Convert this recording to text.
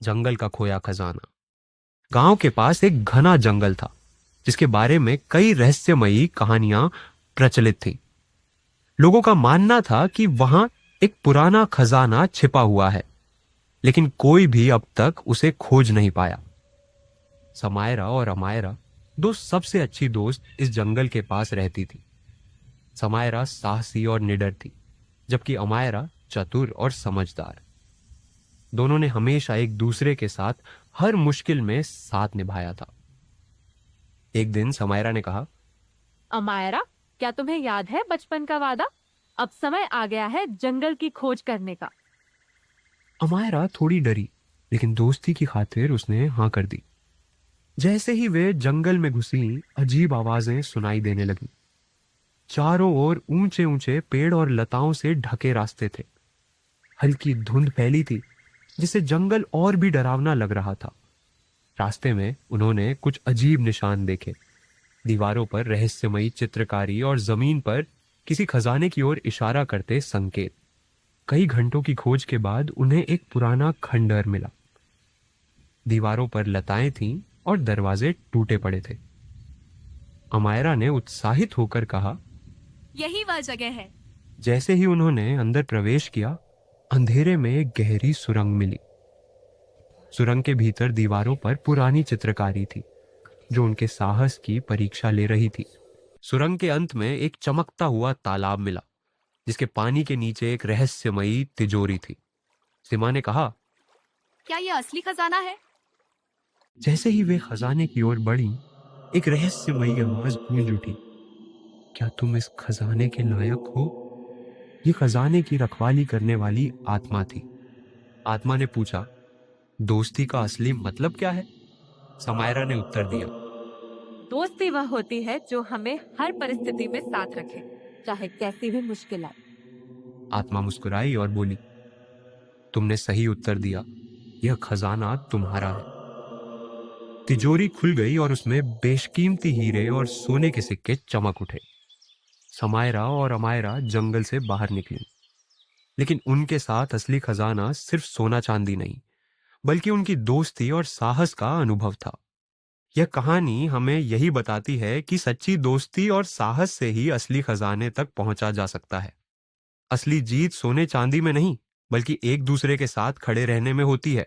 जंगल का खोया खजाना। गांव के पास एक घना जंगल था जिसके बारे में कई रहस्यमयी कहानियां प्रचलित थीं। लोगों का मानना था कि वहां एक पुराना खजाना छिपा हुआ है, लेकिन कोई भी अब तक उसे खोज नहीं पाया। समायरा और अमायरा दो सबसे अच्छी दोस्त इस जंगल के पास रहती थी। समायरा साहसी और निडर थी, जबकि अमायरा चतुर और समझदार। दोनों ने हमेशा एक दूसरे के साथ हर मुश्किल में साथ निभाया था। एक दिन समायरा ने कहा, अमायरा, क्या तुम्हें याद है बचपन का वादा? अब समय आ गया है जंगल की खोज करने का। अमायरा थोड़ी डरी, लेकिन दोस्ती की खातिर उसने हाँ कर दी। जैसे ही वे जंगल में घुसी, अजीब आवाजें सुनाई देने लगी। चारों ओर ऊंचे ऊंचे पेड़ और लताओं से ढके रास्ते थे। हल्की धुंध फैली थी, जिससे जंगल और भी डरावना लग रहा था। रास्ते में उन्होंने कुछ अजीब निशान देखे। दीवारों पर रहस्यमयी चित्रकारी और जमीन पर किसी खजाने की ओर इशारा करते संकेत। कई घंटों की खोज के बाद उन्हें एक पुराना खंडहर मिला। दीवारों पर लताएं थीं और दरवाजे टूटे पड़े थे। अमायरा ने उत्साहित होकर कहा, यही वह जगह है। जैसे ही उन्होंने अंदर प्रवेश किया, अंधेरे में एक गहरी सुरंग मिली। सुरंग के भीतर दीवारों पर पुरानी चित्रकारी थी, जो उनके साहस की परीक्षा ले रही थी। सुरंग के अंत में एक चमकता हुआ तालाब मिला, जिसके पानी के नीचे एक रहस्यमयी तिजोरी थी। सीमा ने कहा, क्या ये असली खजाना है? जैसे ही वे खजाने की ओर बढ़ी, एक रहस्यमयी आवाज गूंज उठी, क्या तुम इस खजाने के लायक हो? ये खजाने की रखवाली करने वाली आत्मा थी। आत्मा ने पूछा, दोस्ती का असली मतलब क्या है? समायरा ने उत्तर दिया, दोस्ती वह होती है जो हमें हर परिस्थिति में साथ रखे, चाहे कैसी भी मुश्किल आए। आत्मा मुस्कुराई और बोली, तुमने सही उत्तर दिया, यह खजाना तुम्हारा है। तिजोरी खुल गई और उसमें बेशकीमती हीरे और सोने के सिक्के चमक उठे। समायरा और अमायरा जंगल से बाहर निकली, लेकिन उनके साथ असली खजाना सिर्फ सोना चांदी नहीं, बल्कि उनकी दोस्ती और साहस का अनुभव था। यह कहानी हमें यही बताती है कि सच्ची दोस्ती और साहस से ही असली खजाने तक पहुंचा जा सकता है। असली जीत सोने चांदी में नहीं, बल्कि एक दूसरे के साथ खड़े रहने में होती है।